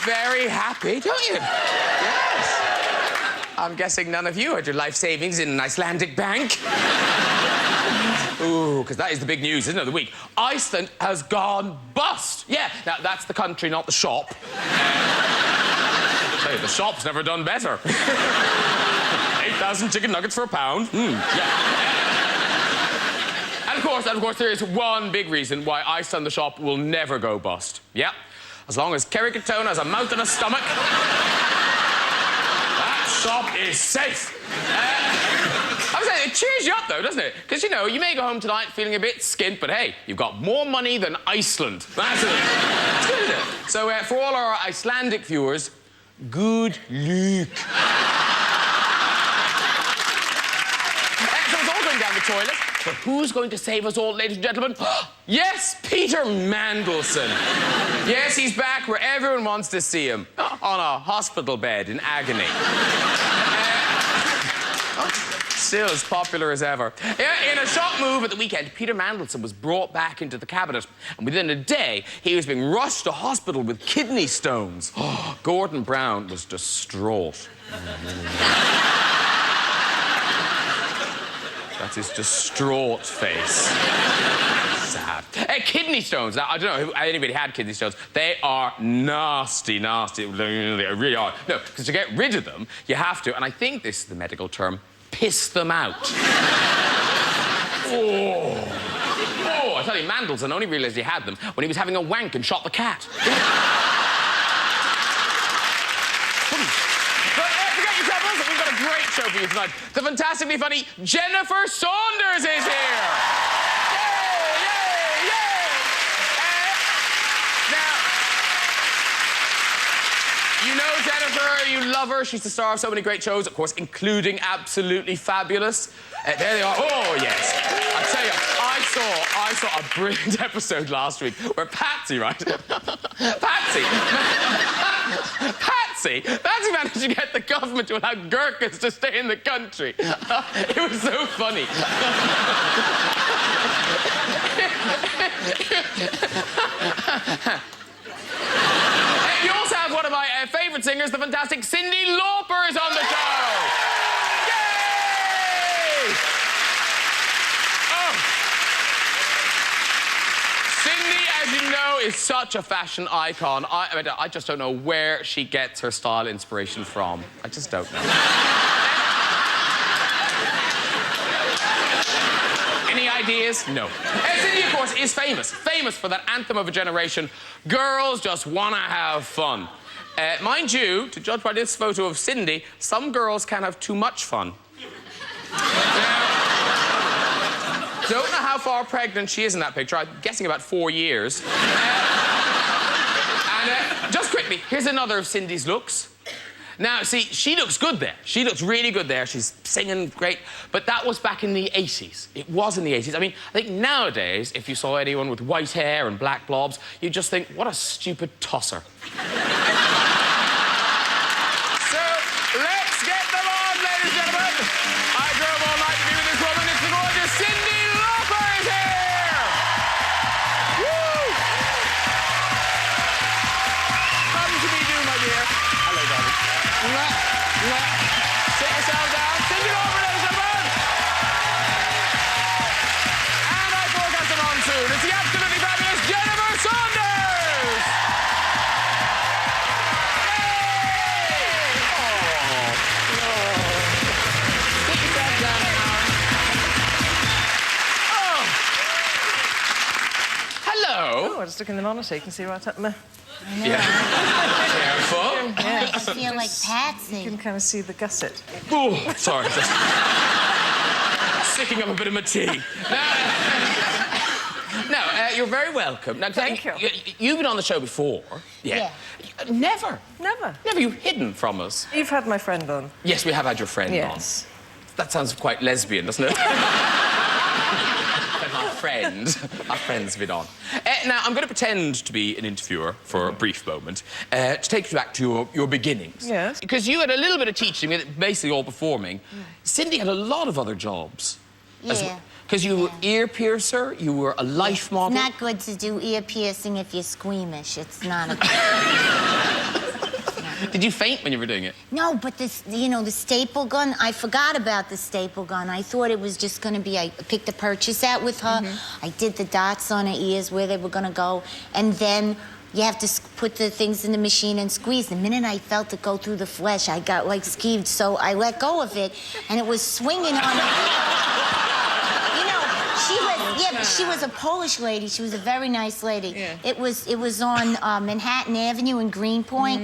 Very happy, don't you? Yes. I'm guessing none of you had your life savings in an Icelandic bank. Ooh, because that is the big news, isn't it, of the week? Iceland has gone bust. Yeah, now that's the country, not the shop. I'll tell you, the shop's never done better. 8,000 chicken nuggets for £1. Yeah. And of course, there is one big reason why Iceland the shop will never go bust. Yeah. As long as Kerry Katona has a mouth and a stomach, that shop is safe. I was saying, it cheers you up, though, doesn't it? Because, you know, you may go home tonight feeling a bit skint, but, hey, you've got more money than Iceland. That's it. It's good, isn't it? So, for all our Icelandic viewers, good luck. So it's all going down the toilet. But who's going to save us all, ladies and gentlemen? Yes, Peter Mandelson. Yes, he's back where everyone wants to see him. On a hospital bed in agony. Still as popular as ever. In a shock move at the weekend, Peter Mandelson was brought back into the cabinet. And within a day, he was being rushed to hospital with kidney stones. Gordon Brown was distraught. That's his distraught face. Sad. Kidney stones. Now, I don't know if anybody had kidney stones. They are nasty, nasty. They really are. No, because to get rid of them, you have to, and I think this is the medical term, piss them out. Oh, I tell you, Mandelson only realised he had them when he was having a wank and shot the cat. Great show for you tonight. The fantastically funny Jennifer Saunders is here. Yay, yay, yay. Now, you know Jennifer, you love her. She's the star of so many great shows, of course, including Absolutely Fabulous. There they are. Oh, yes. I tell you, I saw a brilliant episode last week where Patsy, right? Patsy managed to get the government to allow Gurkhas to stay in the country. It was so funny. You also have one of my favourite singers, the fantastic Cyndi Lauper, is on the show. Yay! Oh. Cyndi, as you know, is such a fashion icon. I just don't know where she gets her style inspiration from. I just don't know. Any ideas? No. Cyndi, of course, is famous for that anthem of a generation, girls just want to have fun. Mind you, to judge by this photo of Cyndi, some girls can have too much fun. Don't know how far pregnant she is in that picture. I'm guessing about 4 years. Just quickly, here's another of Cyndi's looks. Now, see, she looks good there. She looks really good there. She's singing great. But that was back in the 80s. It was in the 80s. I mean, I think nowadays, if you saw anyone with white hair and black blobs, you'd just think, what a stupid tosser. So, let's get them on, ladies and gentlemen. I drove all night to be with this woman. It's the gorgeous Cyndi Lauper is here! Woo! Come to me, do, my dear. Hello, darling. Sit yourself down. Cyndi Lauper, ladies and gentlemen. And I forecast them on soon. It's the absolutely fabulous Jennifer Saunders. just look in the monitor. You can see right up there. Yeah. Careful. Yeah. I feel like Patsy. You can kind of see the gusset. Oh, sorry. Sticking up a bit of my tea. No, you're very welcome. Now, Thank you. You've been on the show before. Yeah. Never. Never. Never. You've hidden from us. You've had my friend on. Yes, we have had your friend on. Yes. That sounds quite lesbian, doesn't it? Our friend's been on. Now, I'm going to pretend to be an interviewer for a brief moment to take you back to your beginnings. Yes. Because you had a little bit of teaching, basically all performing. Cyndi had a lot of other jobs. Yeah. Because you were ear piercer, you were a life model. It's not good to do ear piercing if you're squeamish. It's not a good... Did you faint when you were doing it? No, but this, you know, the staple gun, I forgot about the staple gun. I thought it was just going to be, I picked a purchase out with her. I did the dots on her ears where they were going to go. And then you have to put the things in the machine and squeeze. The minute I felt it go through the flesh, I got, like, skeeved. So I let go of it, and it was swinging on her. She was a Polish lady. She was a very nice lady. Yeah. It was on Manhattan Avenue in Greenpoint,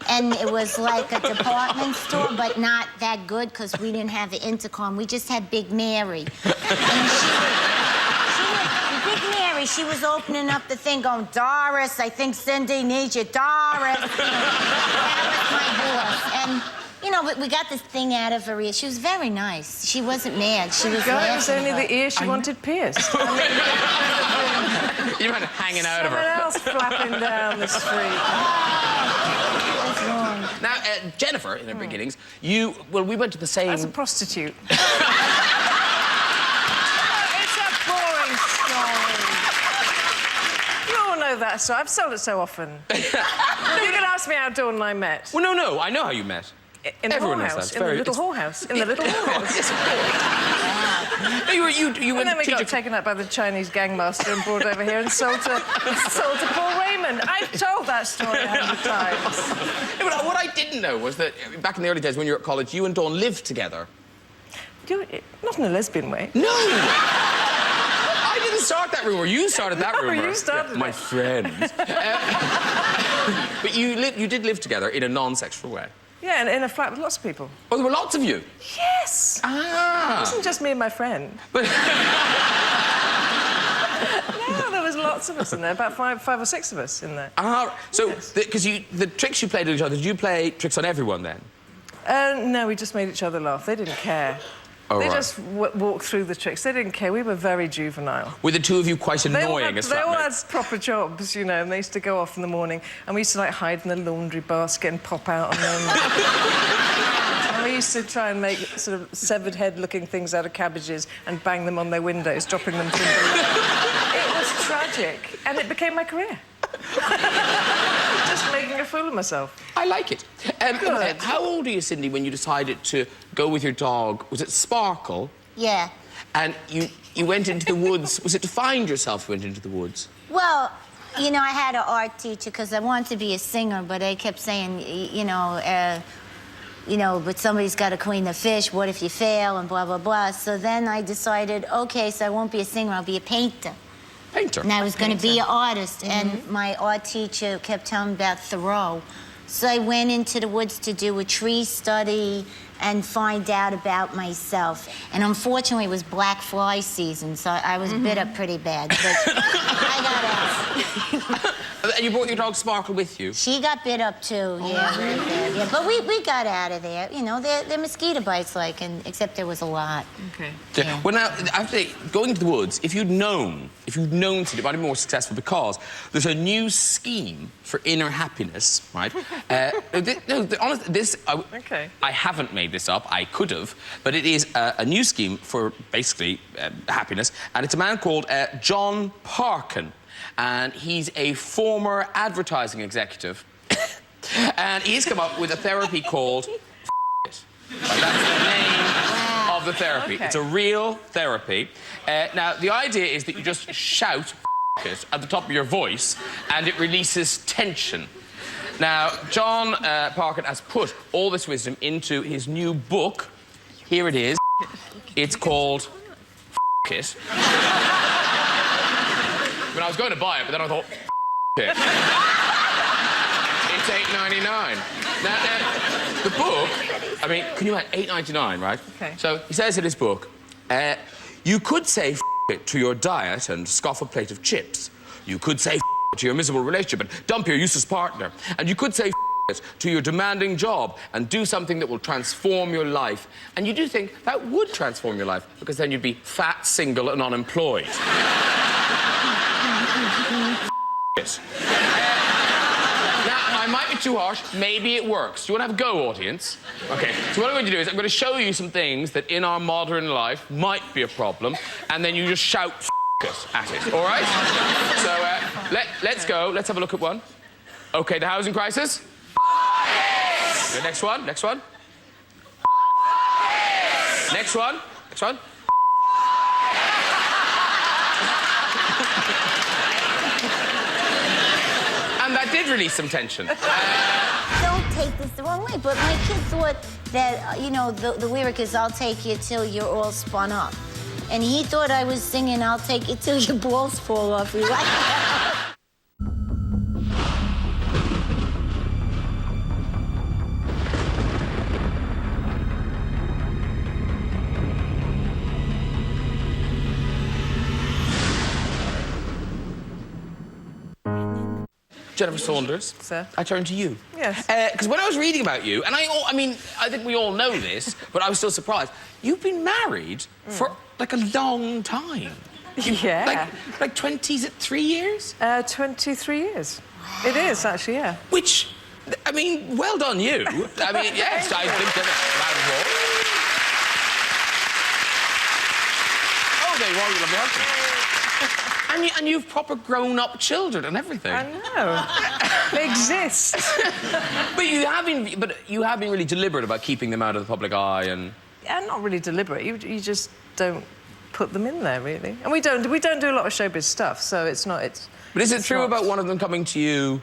and it was like a department store, but not that good because we didn't have the intercom. We just had Big Mary. And Big Mary, she was opening up the thing, going, Doris, I think Cyndi needs you, Doris. That was my boss. And you know, but we got this thing out of her ear. She was very nice. She wasn't mad. She was laughing. It was only the ear she wanted pierced. You had it hanging out of her. Someone else flapping down the street. What's wrong? Now, Jennifer, in her beginnings, we went to the same... As a prostitute. It's a boring story. You all know that story. I've told it so often. You can ask me how Dawn and I met. Well, no, I know how you met. In the Everyone knows whorehouse. that. In the little whorehouse. In the little whorehouse. You were And then we got taken up by the Chinese gangmaster and brought over here and sold to Paul Raymond. I've told that story 100 times. Yeah, but what I didn't know was that back in the early days when you were at college, you and Dawn lived together. Not in a lesbian way. No! I didn't start that rumor. You started that rumor. You started my friend. But you did live together in a non-sexual way. Yeah, in a flat with lots of people. Oh, there were lots of you? Yes! Ah! It wasn't just me and my friend. But... No, there was lots of us in there, about five or six of us in there. Ah, so, Yes. because the tricks you played with each other, did you play tricks on everyone then? No, we just made each other laugh. They didn't care. Oh, they right. just walked through the tricks. They didn't care. We were very juvenile. Were the two of you quite annoying as They all had flatmates? proper jobs, you know, and they used to go off in the morning, and we used to, like, hide in the laundry basket and pop out on them. And we used to try and make sort of severed head-looking things out of cabbages and bang them on their windows, dropping them from the... It was tragic, and it became my career. Just making a fool of myself. I like it. Good. How old are you, Cyndi, when you decided to go with your dog? Was it Sparkle? Yeah. And you went into the woods. Was it to find yourself you went into the woods? Well, you know, I had an art teacher because I wanted to be a singer, but they kept saying, but somebody's got to clean the fish. What if you fail? And blah, blah, blah. So then I decided, OK, so I won't be a singer. I'll be a painter. Painter. And I was going to be an artist, and my art teacher kept telling me about Thoreau. So I went into the woods to do a tree study and find out about myself. And unfortunately, it was black fly season, so I was bit up pretty bad. But I got out. And you brought your dog Sparkle with you? She got bit up too, yeah, really bad. Yeah, but we got out of there. You know, they're mosquito bites, like, and except there was a lot. Okay. Yeah. Well, now, after going into the woods, if you'd known Cyndi, it might be more successful because there's a new scheme for inner happiness, right? Okay. I haven't made this up. I could have, but it is a new scheme for basically happiness, and it's a man called John Parkin, and he's a former advertising executive, and he's come up with a therapy called It. Right, that's the name of the therapy. Okay. It's a real therapy. Now, the idea is that you just shout it at the top of your voice, and it releases tension. Now, John Parkin has put all this wisdom into his new book. Here it is. It's called It. I mean, I was going to buy it, but then I thought, it. It's $8.99. Now, the book, I mean, can you imagine, $8.99, right? Okay. So he says in his book, you could say it to your diet and scoff a plate of chips. You could say it to your miserable relationship and dump your useless partner. And you could say it to your demanding job and do something that will transform your life. And you do think that would transform your life because then you'd be fat, single and unemployed. Now, I might be too harsh. Maybe it works. Do you want to have a go, audience? OK, so what I'm going to do is I'm going to show you some things that in our modern life might be a problem, and then you just shout it at it, all right? So, let's go. Let's have a look at one. OK, the housing crisis. The next one, next one. Next one, next one. And that did release some tension. Don't take this the wrong way, but my kid thought that, you know, the lyric is, I'll take you till you're all spun up. And he thought I was singing, I'll take you till your balls fall off. He liked that. Jennifer Saunders, Sir? I turn to you. Yes. Because when I was reading about you, and I mean, I think we all know this, but I was still surprised. You've been married for, like, a long time. Yeah. Like 20, is it 3 years? 23 years. Wow. It is, actually, yeah. Which, I mean, well done you. I mean, yes, I think that round of applause. Oh, there you are, you lovely husband. And you've proper grown-up children and everything. I know. They exist. But you have been really deliberate about keeping them out of the public eye and... Yeah, not really deliberate. You just don't put them in there, really. And we don't do a lot of showbiz stuff, so it's not... But is it true about one of them coming to you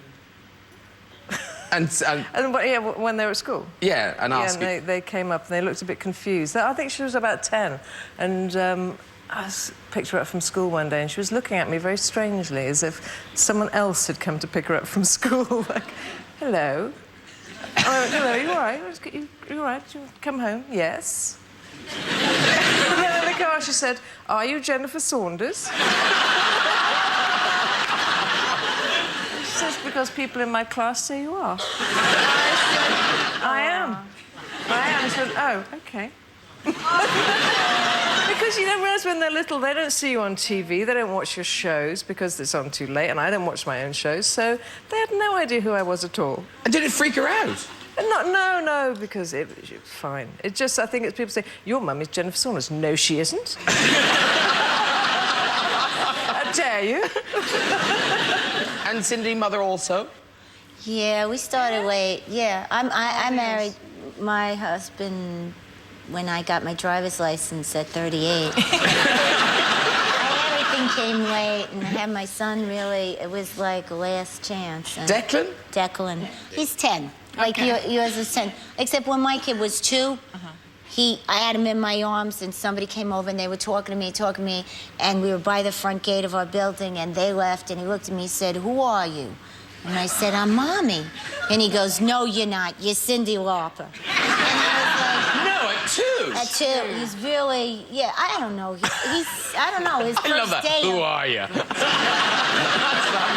and yeah, when they were at school? Yeah, and asking... Yeah, and they came up and they looked a bit confused. I think she was about 10, and... I picked her up from school one day and she was looking at me very strangely, as if someone else had come to pick her up from school. Like, hello. I went, hello, you all right? You all right? Did you come home? Yes. And then in the car she said, are you Jennifer Saunders? She says, because people in my class say you are. I am. I said, oh, OK. Because you don't realise when they're little, they don't see you on TV, they don't watch your shows because it's on too late, and I don't watch my own shows, so they had no idea who I was at all. And did it freak her out? No, because it's fine. It just, I think it's people say, your mum is Jennifer Saunders. No, she isn't. How dare you? And Cyndi, mother also? Yeah, we started late. Yeah, I married my husband when I got my driver's license at 38. Everything came late, and I had my son really, it was like last chance. And Declan? Declan. He's 10. Like yours is 10. Except when my kid was 2, I had him in my arms, and somebody came over, and they were talking to me, and we were by the front gate of our building, and they left, and he looked at me and said, who are you? And I said, I'm Mommy. And he goes, no, you're not. You're Cyndi Lauper. And I was like... No, at 2? At 2. He's really... Yeah, I don't know. He's I don't know, his I love first that. day... Who are you? That's what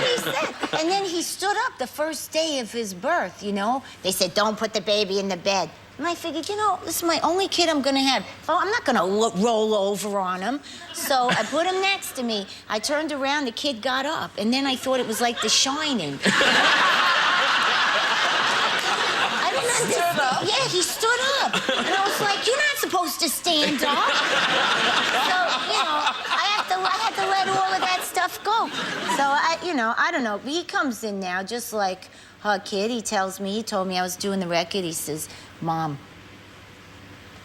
he said. And then he stood up the first day of his birth, you know? They said, don't put the baby in the bed. And I figured, you know, this is my only kid I'm gonna have. Oh, I'm not gonna roll over on him. So I put him next to me. I turned around, the kid got up, and then I thought it was like The Shining. I didn't understand. Yeah, he stood up. And I was like, you're not supposed to stand up. So, you know, I had to let all of that stuff go. So, I don't know. He comes in now just like her kid. He told me I was doing the record. He says, Mom,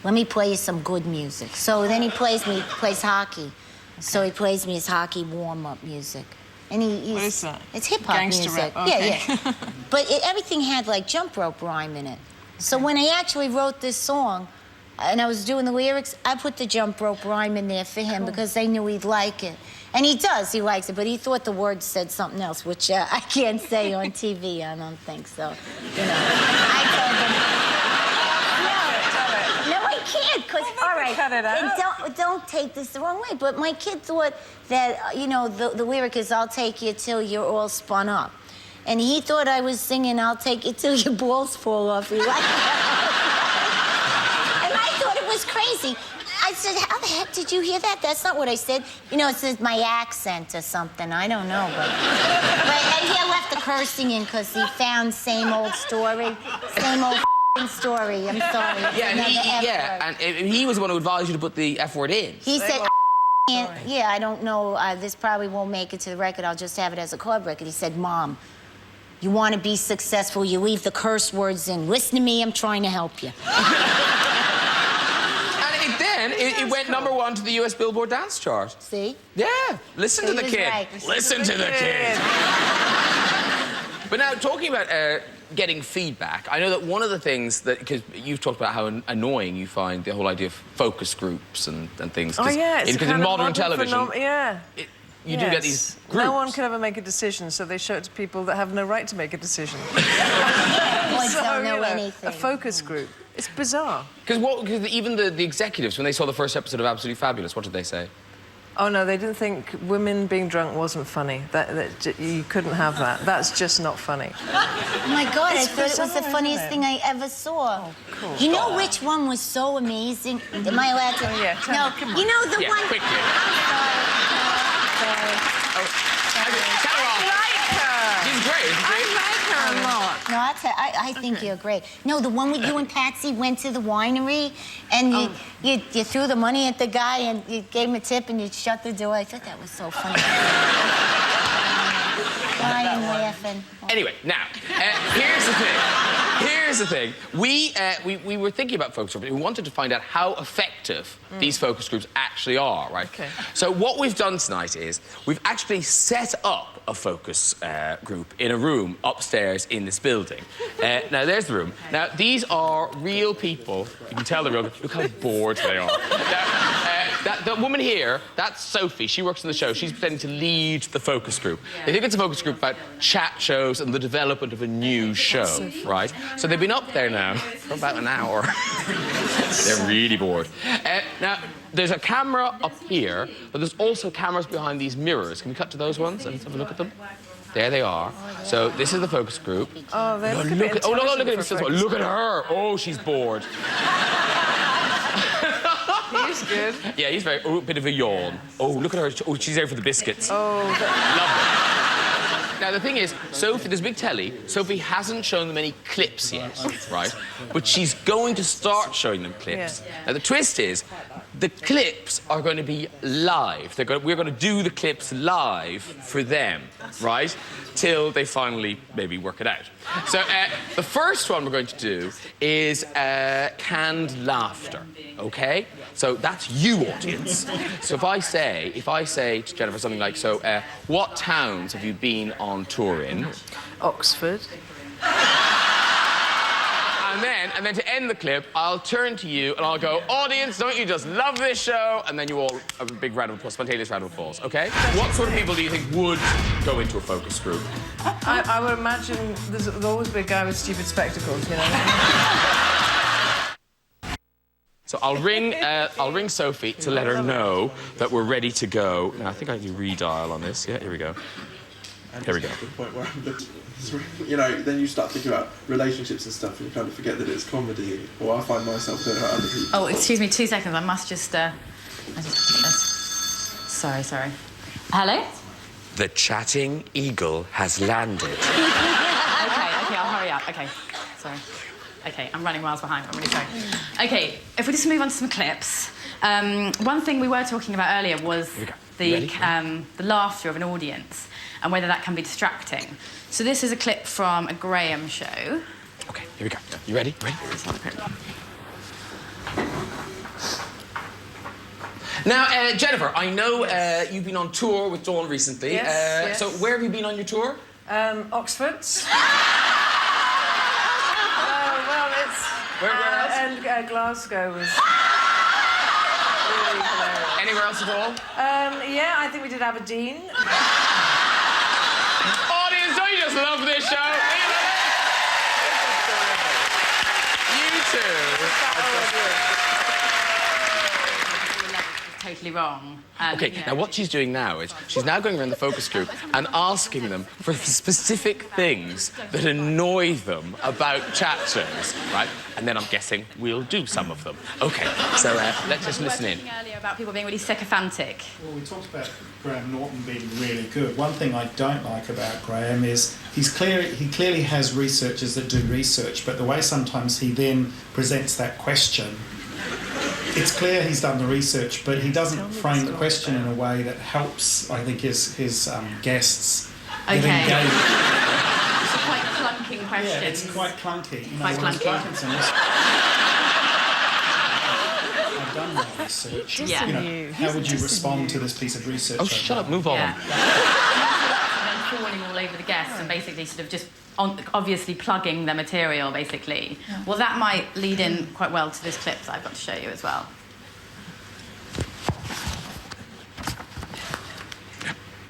let me play you some good music. So then he plays hockey. Okay. So he plays me his hockey warm-up music. And he's... What is that? It's hip-hop music. Rap. Okay. Yeah. But everything had, like, jump rope rhyme in it. Okay. So when I actually wrote this song, and I was doing the lyrics, I put the jump rope rhyme in there for him because they knew he'd like it. And he does, he likes it, but he thought the words said something else, which I can't say on TV, I don't think so. You know, I told him, no, I can't, because, all right, cut it out. and don't take this the wrong way, but my kid thought that, you know, the lyric is, I'll take you till you're all spun up. And he thought I was singing, I'll take you till your balls fall off. He liked that. And I thought it was crazy. I said, how the heck did you hear that? That's not what I said. You know, it says my accent or something. I don't know, but and he left the cursing in because he found same old story. Same old story. I'm sorry. Yeah, and he was the one who advised you to put the F word in. He said, yeah, I don't know. This probably won't make it to the record. I'll just have it as a club record. He said, Mom, you want to be successful, you leave the curse words in. Listen to me, I'm trying to help you. And it went cool. #1 to the US Billboard Dance Chart. See? Yeah, listen to the kid. Right. Listen to the kid. But now, talking about getting feedback, I know that one of the things that, because you've talked about how annoying you find the whole idea of focus groups and things. Oh, yeah, it's because in modern television, you do get these groups. No one can ever make a decision, so they show it to people that have no right to make a decision. Don't know anything. A focus group. It's bizarre. Because even the executives, when they saw the first episode of Absolutely Fabulous, what did they say? Oh, no, they didn't think women being drunk wasn't funny. You couldn't have that. That's just not funny. Oh, my God, I thought it was the funniest thing I ever saw. Oh, cool. You know which one was so amazing? Am I allowed to? Oh, yeah, no, come on. You know the one... quickly. I'm sorry. Tell her off. I like her. She's great, isn't she? I like her a lot. No, I think you're great. No, the one with you and Patsy went to the winery, and you threw the money at the guy, and you gave him a tip, and you shut the door. I thought that was so funny. Crying, laughing. Anyway, now, here's the thing. Here's the thing. We were thinking about focus groups. We wanted to find out how effective these focus groups actually are, right? Okay. So what we've done tonight is we've actually set up a focus group in a room upstairs in this building. Now, there's the room. Now, these are real people. You can tell they're real. Look how bored they are. Now, the woman here, that's Sophie. She works on the show. She's pretending to lead the focus group. They think it's a focus group about chat shows and the development of a new show, right? So they've been up there now for about an hour. They're really bored. Now, there's a camera up here, but there's also cameras behind these mirrors. Can we cut to those ones and have a look at them? There they are. So this is the focus group. Oh, they're look at him. Look at her. Oh, she's bored. He's good. Yeah, he's very... Oh, a bit of a yawn. Oh, look at her. Oh, she's there for the biscuits. Oh, Lovely. Now, the thing is, Sophie, there's a big telly. Sophie hasn't shown them any clips yet, right? But she's going to start showing them clips. Yeah. Now, the twist is, the clips are going to be live. We're going to do the clips live for them, right? Till they finally maybe work it out. So, the first one we're going to do is canned laughter, OK? So that's you, audience. So if I say to Jennifer something like, so, what towns have you been on tour in? Oxford. And then to end the clip, I'll turn to you and I'll go, audience, don't you just love this show? And then you all have a big round of applause, spontaneous round of applause, OK? What sort of people do you think would go into a focus group? I would imagine there'll always be a guy with stupid spectacles, you know? So I'll ring Sophie to let her know that we're ready to go. Now, I think I can redial on this. Yeah, here we go. Here we go. The point where you know, then you start thinking about relationships and stuff, and you kind of forget that it's comedy. Or I find myself doing it at other people. Oh, excuse me, 2 seconds. I must just have to get this. Sorry. Hello? The chatting eagle has landed. Okay, I'll hurry up. Okay, sorry. Okay, I'm running miles behind. I'm really sorry. Okay, if we just move on to some clips. One thing we were talking about earlier was the laughter of an audience and whether that can be distracting. So this is a clip from a Graham show. OK, here we go. You ready? Ready? Now, Jennifer, I know you've been on tour with Dawn recently. Yes. So where have you been on your tour? Oxford. Where else? And Glasgow was really hilarious. Anywhere else at all? Yeah, I think we did Aberdeen. Audience, don't you just love this show? You two. Totally wrong. Okay, You know. now what she's doing now is she's now going around the focus group and asking them for specific things that annoy them about chat shows, right? And then I'm guessing we'll do some of them. Okay, so let's just listen in. We were talking earlier about people being really sycophantic. Well, we talked about Graham Norton being really good. One thing I don't like about Graham is he clearly has researchers that do research, but the way sometimes he then presents that question, it's clear he's done the research, but he doesn't frame the question in a way that helps, I think, his guests get engaged. It's a quite clunking question. Yeah, it's quite clunky. You know, Quite whereas clunky. Parkinson is- I've done my research. Yeah. You know, how would you respond to this piece of research? Oh, I've shut done? up, move on. Yeah. And then falling all over the guests and basically sort of just obviously plugging the material, basically. Yeah. Well, that might lead in quite well to this clip that I've got to show you as well.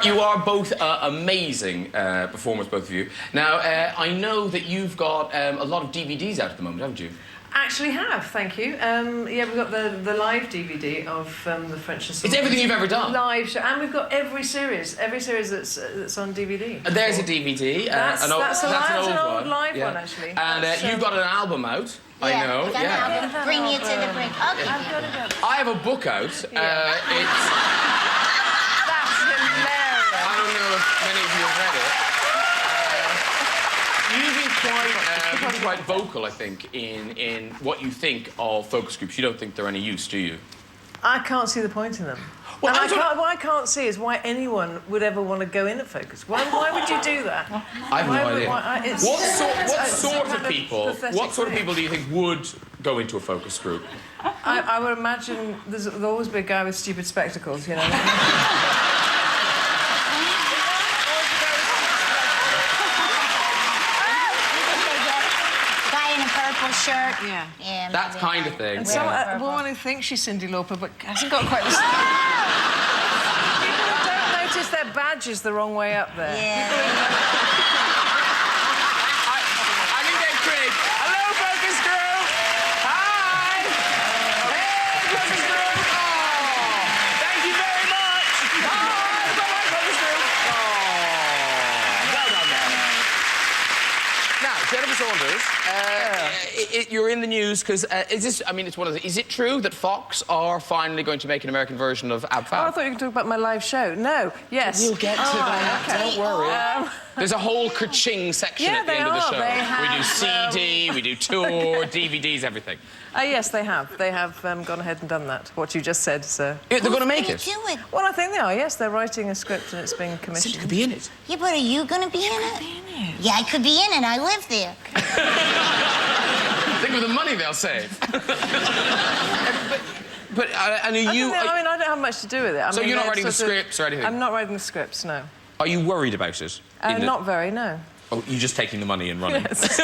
You are both amazing performers, both of you. Now, I know that you've got a lot of DVDs out at the moment, haven't you? Actually have, thank you. Yeah, we've got the live DVD of the French and Saunders. It's everything you've ever done. Live show, and we've got every series that's on DVD. There's a DVD. That's an old one. live Yeah. one, actually. And you've got an album out. I know. Got an album. Bring you to the brink. Okay. I've got it up. I have a book out. It's. That's hilarious. I don't know if many of you have read it. You've been quite vocal, I think, in what you think of focus groups. You don't think they're any use, do you? I can't see the point in them. Well, And what I can't see is why anyone would ever want to go in at Focus. Why would you do that? I have no idea. What sort of pathetic people do you think would go into a focus group? I would imagine there'll always be a guy with stupid spectacles, you know. Guy in a purple shirt. Yeah. That kind of thing. And so a woman who thinks she's Cyndi Lauper but hasn't got quite the... People who don't notice their badges the wrong way up there. Yeah. I can get Craig. Hello, focus group. Hi. Hey, focus group. Oh, thank you very much. Hi, bye-bye, focus group. Oh, well done there. Now, Jennifer Saunders, you're in the news because is this? I mean, it's one of the. Is it true that Fox are finally going to make an American version of Ab Fab? Oh, I thought you could talk about my live show. No, yes. We'll get to that. Okay. Don't worry. There's a whole ka-ching section Yeah, at the they end of the are. show. They have, we do CD, we do tour, DVDs, everything. Yes, they have. They have gone ahead and done that, what you just said, sir. Yeah, they're going to make What it. are you doing? Well, I think they are, yes. They're writing a script and it's being Cindy commissioned. could be in it. Yeah, but are you going to be in it? Yeah, I could be in it. I live there. Think of the money they'll save. but and are you... I don't have much to do with it. So you're not writing the scripts or anything? I'm not writing the scripts, no. Are you worried about it? Not very, no. Oh, you're just taking the money and running? Yes.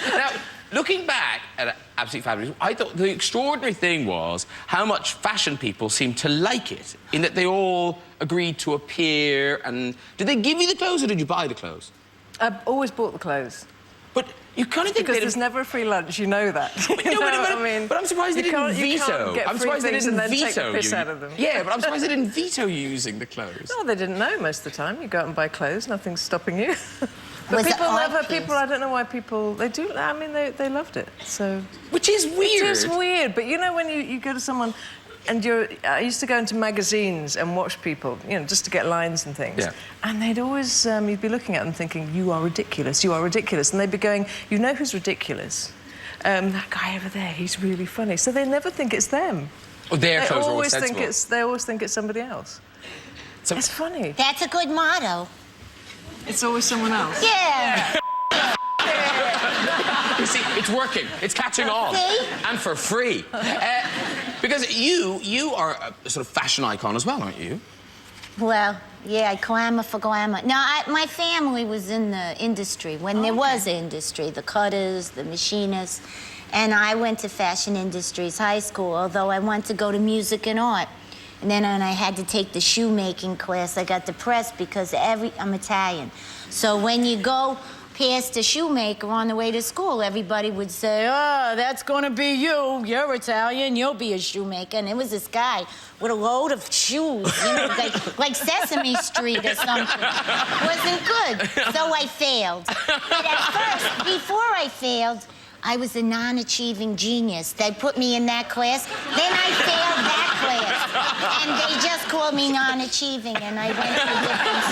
Now, looking back at Absolutely Fabulous, I thought the extraordinary thing was how much fashion people seemed to like it, in that they all agreed to appear and... Did they give you the clothes or did you buy the clothes? I've always bought the clothes. But you kind of think Because they'd there's never a free lunch, you know that. But I'm surprised they didn't veto. I'm surprised they didn't and then veto take the piss you. out of them. Yeah, but I'm surprised they didn't veto you using the clothes. No, they didn't know most of the time. You go out and buy clothes, nothing's stopping you. But Was it people art never, piece? I don't know why people, they do, I mean, they loved it, so... Which is weird. It is weird, but you know when you go to someone and I used to go into magazines and watch people, you know, just to get lines and things. Yeah. And they'd always, you'd be looking at them thinking, you are ridiculous, you are ridiculous. And they'd be going, you know who's ridiculous? That guy over there, he's really funny. So they never think it's them. Oh, their They clothes are always always sensible. they always think it's somebody else. So- It's funny. That's a good motto. It's always someone else. Yeah. You see, it's working. It's catching on. See? And for free. Because you are a sort of fashion icon as well, aren't you? Well, yeah, glamour for glamour. No, my family was in the industry when there was industry, the cutters, the machinists. And I went to Fashion Industries High School, although I wanted to go to music and art. And then when I had to take the shoemaking class, I got depressed because I'm Italian. So when you go past the shoemaker on the way to school, everybody would say, oh, that's gonna be you. You're Italian, you'll be a shoemaker. And it was this guy with a load of shoes, you know, like Sesame Street or something. Wasn't good, so I failed. But at first, before I failed, I was a non-achieving genius. They put me in that class, then I failed that class. And they just called me non-achieving, and I went to different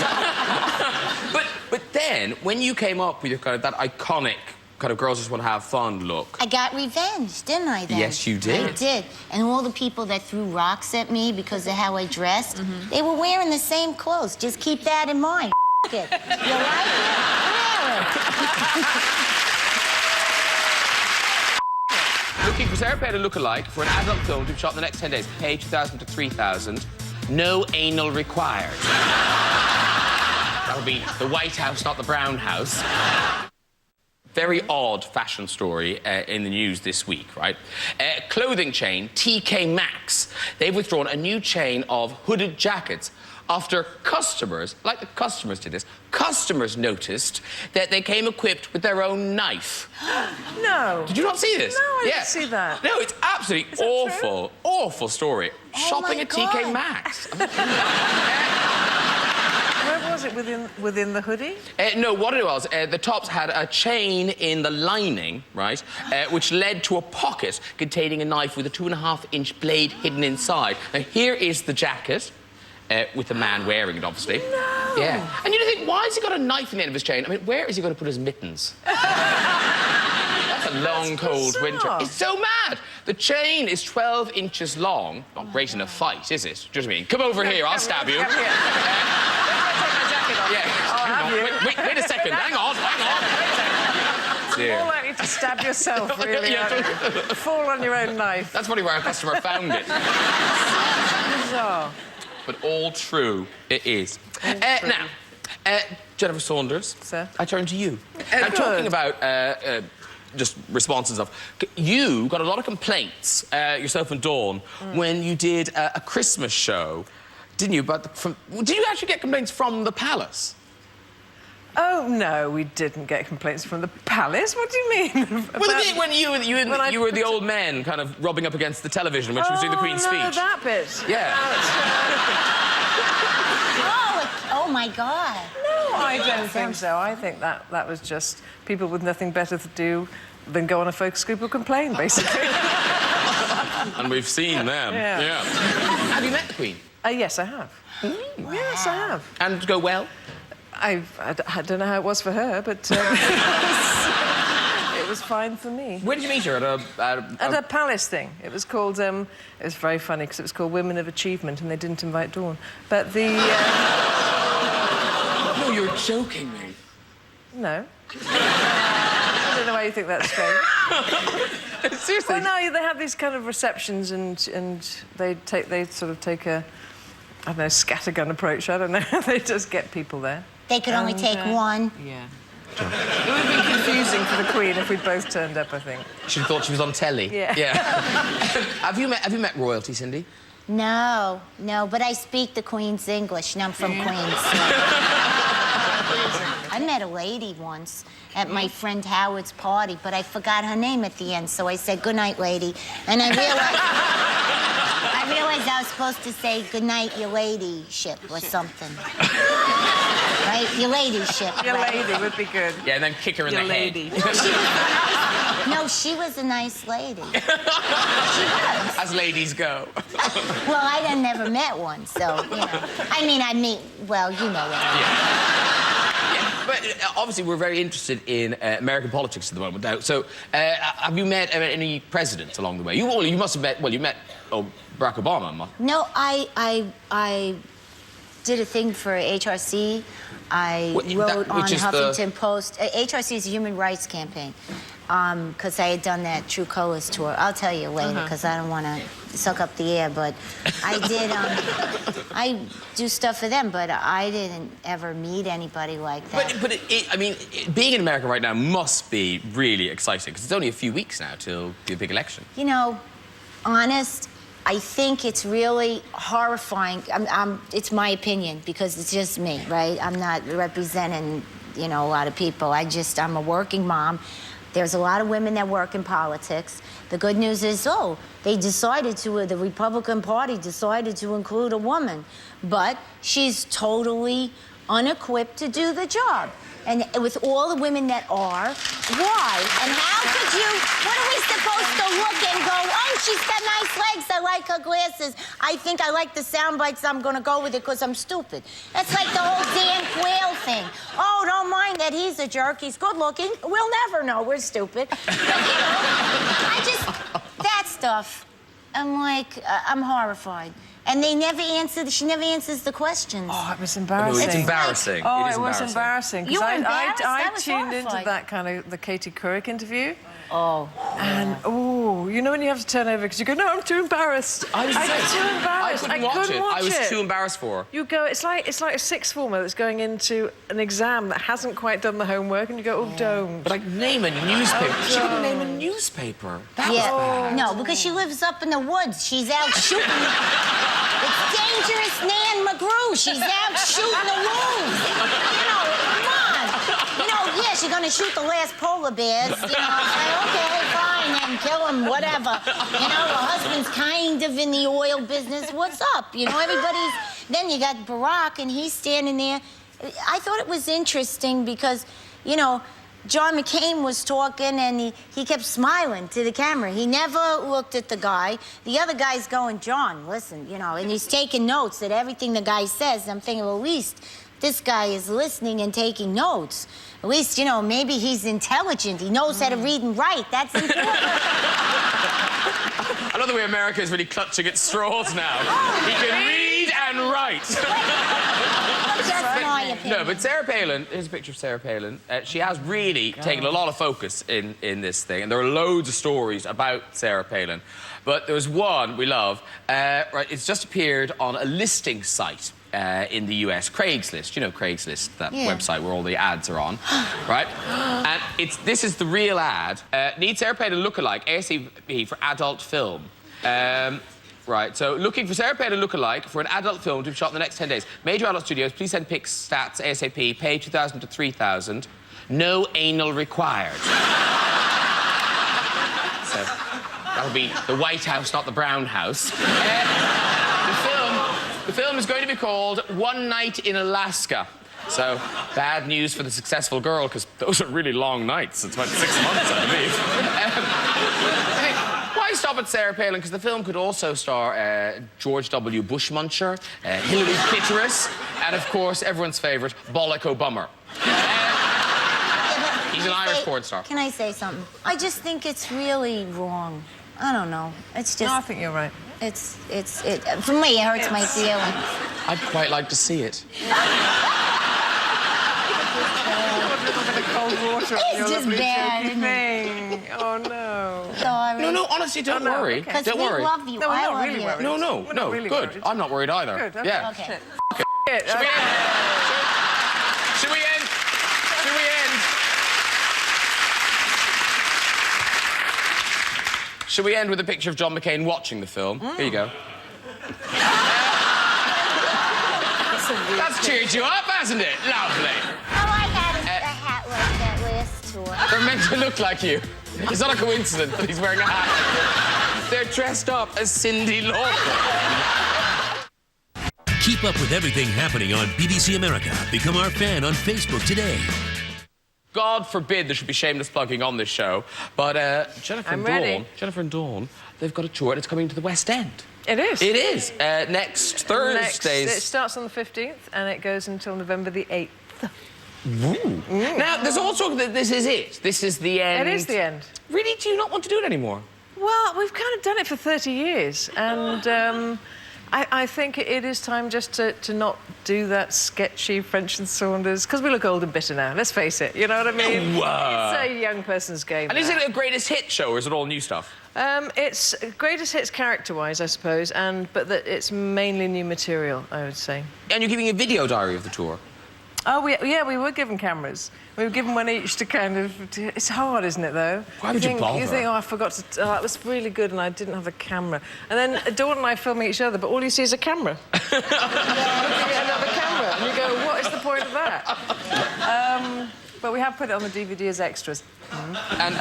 schools. But then, when you came up with your kind of that iconic kind of girls just want to have fun look. I got revenge, didn't I, then? Yes, you did. I did. And all the people that threw rocks at me because of how I dressed, they were wearing the same clothes. Just keep that in mind. It. You like it? Wear it. Looking for Sarah Palin look-alike for an adult film to be shot in the next 10 days. Pay 2,000 to 3,000. No anal required. That'll be the White House, not the Brown House. Very odd fashion story in the news this week, right? Clothing chain TK Maxx. They've withdrawn a new chain of hooded jackets after customers, like the customers did this, customers noticed that they came equipped with their own knife. No. Did you not see this? No, I didn't see that. No, it's absolutely awful, awful story. Shopping at TK Maxx. Where was it, within the hoodie? No, what it was, the tops had a chain in the lining, right, which led to a pocket containing a knife with a 2.5-inch blade hidden inside. Now, here is the jacket. With the man wearing it, obviously. No. Yeah. And you think, why has he got a knife in the end of his chain? I mean, where is he going to put his mittens? That's a long, cold winter. It's so mad. The chain is 12 inches long. Not great in a fight, is it? Do you know what I mean? Come over here, I'll stab you. Come here. Wait a second. Hang on. You're more likely to stab yourself, really, aren't you? Fall on your own knife. That's probably where our customer found it. Bizarre. But all true it is. Now, Jennifer Saunders, Sir? I turn to you. I'm talking about just responses of... You got a lot of complaints, yourself and Dawn, when you did a Christmas show, didn't you? But did you actually get complaints from the Palace? Oh, no, we didn't get complaints from the Palace. What do you mean? Well, when you were the old men kind of rubbing up against the television when she was doing the Queen's speech. Oh, that bit. Yeah. Oh, my God. No, I don't think so. I think that was just people with nothing better to do than go on a focus group or complain, basically. And we've seen them. Yeah. Have you met the Queen? Yes, I have. Wow. Yes, I have. And go well? I don't know how it was for her, but it was fine for me. Where did you meet her? At a Palace thing. It was called... it was very funny because it was called Women of Achievement and they didn't invite Dawn. But the... No, you're joking me. No. I don't know why you think that's strange. Seriously? Well, no, they have these kind of receptions and they sort of take a, I don't know, scattergun approach. I don't know. They just get people there. They could only take one. Yeah. It would have been confusing for the Queen if we'd both turned up, I think. She thought she was on telly. Yeah. Have you met royalty, Cyndi? No, but I speak the Queen's English, and I'm from Queens. I met a lady once at my friend Howard's party, but I forgot her name at the end, so I said, "Good night, lady." And I realized I was supposed to say, "Good night, your ladyship," or something. Right? Your ladyship. Your right? lady would be good. Yeah, and then kick her in the lady. head. No, she was a nice lady. She was. As ladies go. Well, I done never met one, so, you know. I mean, well, you know what I mean. Yeah, but obviously we're very interested in American politics at the moment now. So, have you met any presidents along the way? You must have met, you met Barack Obama. No, I did a thing for HRC. I wrote on Huffington Post. HRC is a human rights campaign. because I had done that True Colors tour. I'll tell you later, because I don't want to suck up the air, but I did, I do stuff for them, but I didn't ever meet anybody like that. I mean, being in America right now must be really exciting, because it's only a few weeks now till the big election. You know, honest, I think it's really horrifying. It's my opinion, because it's just me, right? I'm not representing, you know, a lot of people. I'm a working mom. There's a lot of women that work in politics. The good news is, the Republican Party decided to include a woman, but she's totally unequipped to do the job. And with all the women that are, why? And how could you, what are we supposed to look and go, oh, she's got nice legs, I like her glasses. I think I like the sound bites, I'm gonna go with it because I'm stupid. That's like the whole Dan Quayle thing. Oh, don't mind that he's a jerk, he's good looking. We'll never know, we're stupid. But, you know, that stuff, I'm like, I'm horrified. And she never answers the questions. Oh, it was embarrassing. It's embarrassing. Oh, it was embarrassing. You were embarrassed? I That was tuned into horrifying. that kind of, the Katie Couric interview. Oh. And, you know when you have to turn over because you go, no, I'm too embarrassed. I'm too embarrassed. I couldn't watch it. I was too embarrassed for her. You go, it's like a sixth former that's going into an exam that hasn't quite done the homework, and you go, oh, don't. But, like, name a newspaper. She couldn't name a newspaper. That was bad. No, because she lives up in the woods. She's out shooting. It's dangerous, Nan McGrew. She's out shooting the wolves. You know, come on. You know, yeah, she's gonna shoot the last polar bears. You know, say, okay, fine, then kill him, whatever. You know, her husband's kind of in the oil business. What's up? You know, everybody's. Then you got Barack, and he's standing there. I thought it was interesting because, you know, John McCain was talking, and he kept smiling to the camera. He never looked at the guy. The other guy's going, John, listen, you know, and he's taking notes at everything the guy says. I'm thinking, well, at least this guy is listening and taking notes. At least, you know, maybe he's intelligent. He knows how to read and write. That's important. I love the way America is really clutching at straws now. He can read and write. That's my opinion. No, but Sarah Palin, here's a picture of Sarah Palin. She has really taken a lot of focus in this thing, and there are loads of stories about Sarah Palin. But there's one we love. Right, it's just appeared on a listing site in the US, Craigslist. You know Craigslist, that website where all the ads are on, right? And this is the real ad. Need Sarah Palin lookalike, ASAP for adult film. Right, so looking for Sarah Palin lookalike for an adult film to be shot in the next 10 days. Major adult studios, please send pics, stats, ASAP, pay $2,000 to $3,000. No anal required. So that'll be the White House, not the Brown House. The film is going to be called One Night in Alaska. So, bad news for the successful girl, because those are really long nights. It's about 6 months, I believe. Why stop at Sarah Palin? Because the film could also star George W. Bush Muncher, Hillary Clitoris, and, of course, everyone's favourite, Bollock Obama. He's an Irish porn star. Can I say something? I just think it's really wrong. I don't know. It's just... No, I think you're right. For me, it hurts my feelings. I'd quite like to see it. Cold water on your It's just lovely bad, silky isn't thing. Oh, no. Sorry. No, honestly, don't worry. Because Don't we worry. love you. No, we're I not love really you. worried. No, We're not really good. worried. I'm not worried either. Good, okay. Yeah. Okay. Should we end? Should we end? Should we end? Should we end with a picture of John McCain watching the film? Here you go. That's cheered you up, hasn't it? Lovely. Oh, I got a hat like that last tour. They're meant to look like you. It's not a coincidence that he's wearing a hat. They're dressed up as Cyndi Lauper. Keep up with everything happening on BBC America. Become our fan on Facebook today. God forbid there should be shameless plugging on this show, but Jennifer and Dawn, they've got a tour and it's coming to the West End. It is. It is. Next Thursday. It starts on the 15th and it goes until November the 8th. Ooh. Now, there's all talk that this is it. This is the end. It is the end. Really? Do you not want to do it anymore? Well, we've kind of done it for 30 years and I think it is time just to not do that sketchy French and Saunders, because we look old and bitter now, let's face it, you know what I mean? It's a young person's game. And is it a greatest hit show, or is it all new stuff? It's greatest hits character-wise, I suppose, but it's mainly new material, I would say. And you're giving a video diary of the tour? Oh, we were given cameras. We were given one each to kind of... It's hard, isn't it, though? Why would you bother? You think, oh, I forgot to... Oh, that was really good, and I didn't have a camera. And then Dawn and I filming each other, but all you see is a camera. You get another camera, and you go, what is the point of that? But we have put it on the DVD as extras. And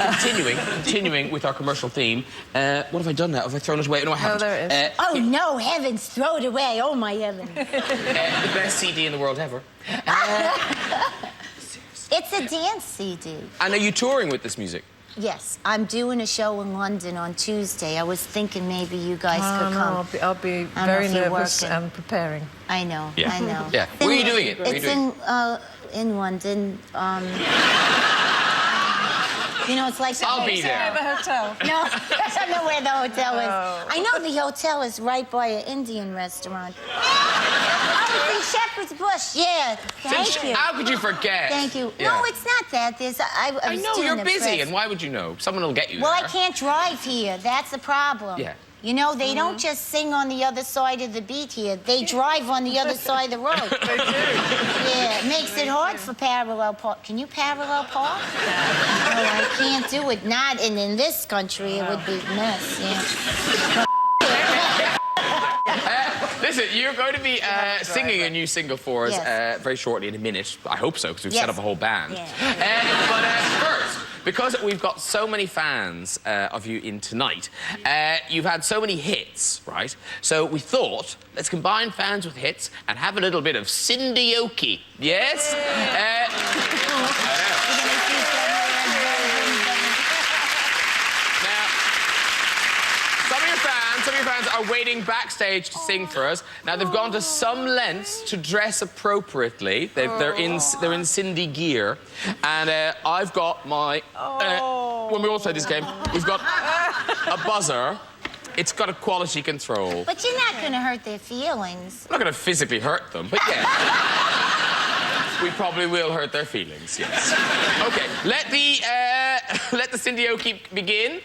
continuing with our commercial theme, what have I done now? Have I thrown it away? No, I haven't. Oh, there it is. Oh, no, heavens, throw it away. Oh, my heavens. The best CD in the world ever. It's a dance CD. And are you touring with this music? Yes, I'm doing a show in London on Tuesday. I was thinking maybe you guys could come. No, I'll be very nervous and preparing. I know, Yeah. I know. Yeah. Where are you doing it? It's in London. You know, it's like... I'll be there. The hotel. No, I don't know where the hotel is. Oh. I know the hotel is right by an Indian restaurant. Oh, it's in Shepherd's Bush. Yeah, thank you. How could you forget? Thank you. Yeah. No, it's not that. I was know, doing you're the busy, press. and why would you know? Someone will get you Well, there. I can't drive here. That's the problem. Yeah. You know, they don't just sing on the other side of the beat here. They drive on the other side of the road. They do. Yeah, it makes it hard for parallel park. Can you parallel park? No, I can't do it. Not in this country. It would be a mess, yeah. Listen, you're going to be singing a new single for us Yes. very shortly, in a minute. I hope so, because we've Yes. set up a whole band. Yeah. But first, because we've got so many fans of you in tonight, you've had so many hits, right? So we thought, let's combine fans with hits and have a little bit of Cyndi Lauper. Yes? Some of your fans are waiting backstage to sing for us. Now, they've gone to some lengths to dress appropriately. They're in Cyndi gear. And I've got my... when we all play this game, we've got a buzzer. It's got a quality control. But you're not going to hurt their feelings. I'm not going to physically hurt them, but yeah. We probably will hurt their feelings, yes. OK, let the Cyndi Lauper begin.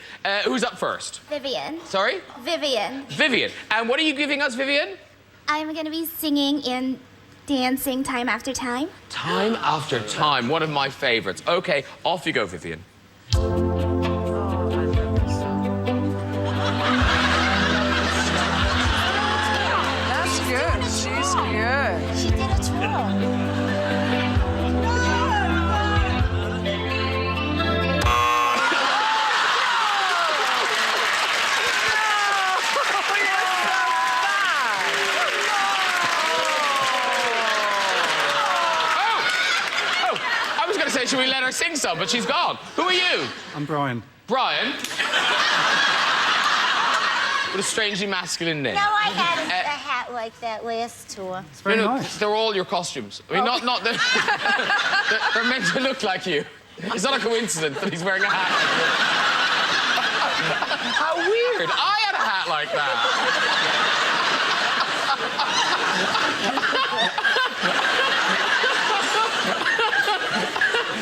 Who's up first? Vivian. Sorry? Vivian. Vivian. And what are you giving us, Vivian? I'm going to be singing and dancing time after time. Time after time, one of my favorites. OK, off you go, Vivian. That's good. She's good. She did a twirl. Should we let her sing some? But she's gone. Who are you? I'm Brian. Brian? What a strangely masculine name. No, I had a hat like that last tour. It's very nice. They're all your costumes. I mean, not they're meant to look like you. It's not a coincidence that he's wearing a hat like you. How weird. I had a hat like that.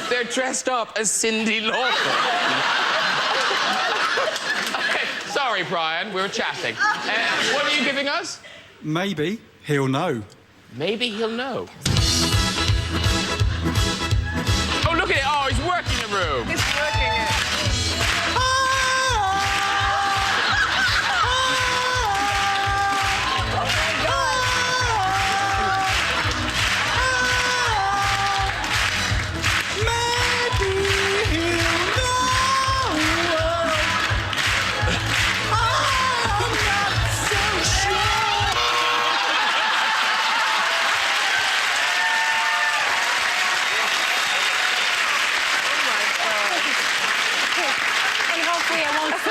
They're dressed up as Cyndi Lauper. Okay, sorry, Brian, we were chatting. What are you giving us? Maybe he'll know. Maybe he'll know. Oh, look at it. Oh, he's working the room. He's working it.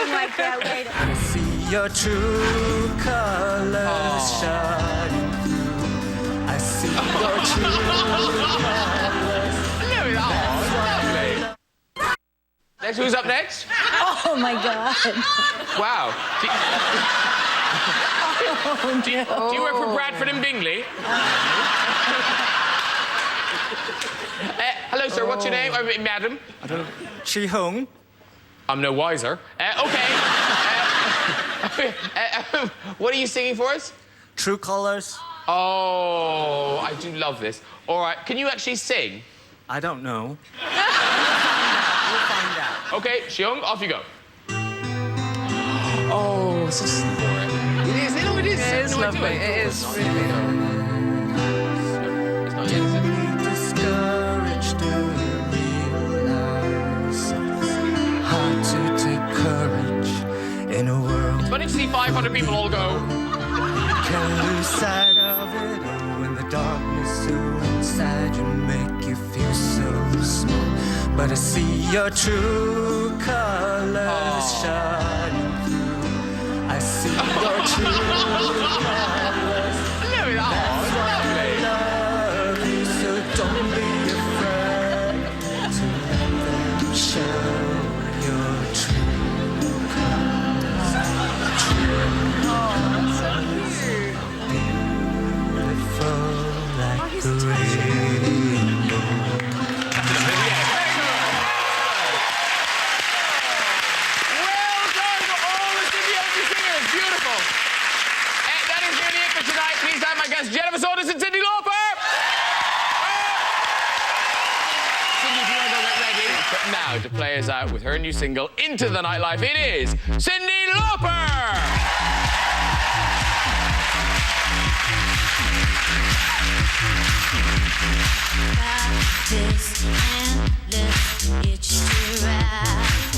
Like that later. I see your true colors shining through. I see your true colors. Lovely. Next, who's up next? Oh, my God. Wow. Do you work for Bradford and Bingley? Hello, sir. What's your name? Madam? I don't know. Chi Hung. I'm no wiser. Okay. What are you singing for us? True Colours. Oh, I do love this. All right. Can you actually sing? I don't know. We'll find out. Okay, Xiong, off you go. Oh, it's just... It is. You know, it is. It is lovely. It is really beautiful. It's not yet, is it? Discouraged to realize it's hard to take courage in a world. Funny to see 500 people all go. Can lose sight of it all when the darkness inside you make you feel so small. But I see your true colors shining through. I see your true colors. Look at that. Love you, so don't be afraid to let them show your true colors. Beautiful like the rainbow. Well done to all the Cyndi singers. Beautiful. That is really it for tonight. Please have my guests Jennifer Saunders and Cyndi Lauper. Cyndi, if you want to go get ready. But now to play us out with her new single, Into the Nightlife, it is Cyndi Lauper. This endless itch to ride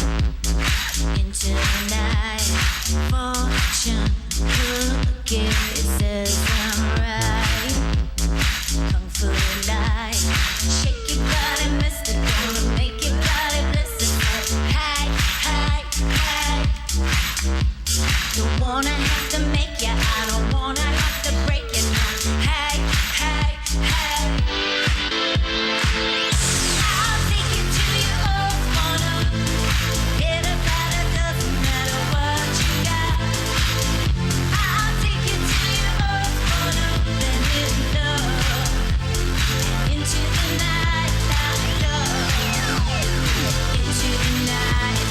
into the night. Fortune cookie says I'm right. Kung Fu light, shake your body, mister. Gonna make your body listen. Hey, hey, hey. Don't wanna have to make ya. I don't wanna have to break it now. Hey, hey, hey. I'll take you to your old corner. Get about it, doesn't matter what you got. I'll take you to your old corner. Then it's love. Into the night, love. Into the night,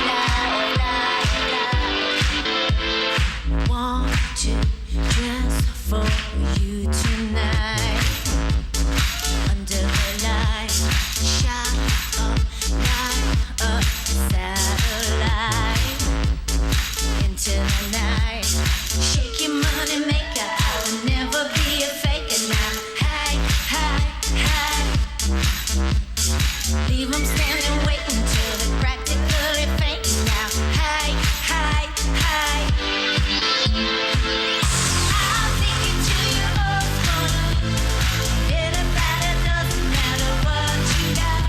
love. Want to dress for you tonight. Under the light, shine up like a satellite. Into the night, shake your money maker. I will never be a faker now. Hey, hey, hey. Leave 'em standing waiting till they're practically fainting now. Hey, hey, hey. I'll take you to your old corner. Get about it, doesn't matter what you got.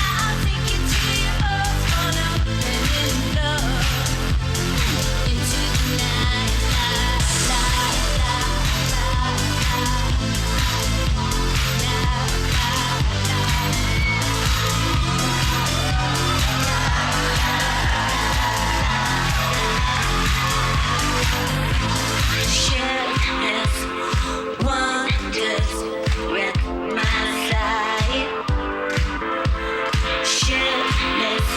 I'll take you to your old corner. Then in love. Into the night, Shirtless wonders wreck my sight. Shirtless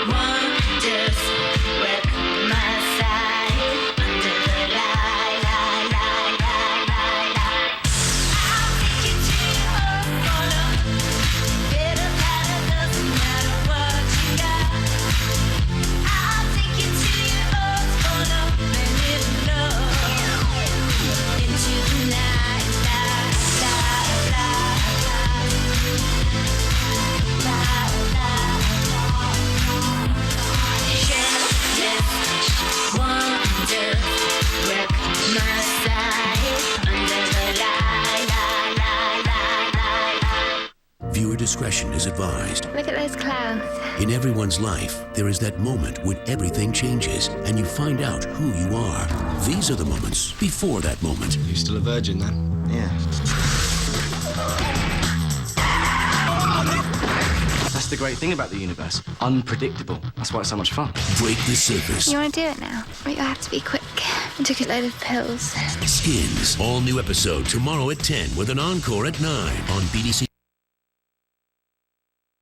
wonders wreck my sight. Under the light. I'll take you to your old corner. Get about it, doesn't matter what you got. I'll take you to your old corner. Then it's love. Into the night, Shirtless wonder wreck my sight. Under the light. Viewer discretion is advised. Look at those clouds. In everyone's life, there is that moment when everything changes and you find out who you are. These are the moments before that moment. You're still a virgin then? Yeah. That's That's the great thing about the universe. Unpredictable. That's why it's so much fun. Break the surface. You want to do it now? But you have to be quick. I took a load of pills. Skins. All new episode tomorrow at 10 with an encore at 9 on BDC.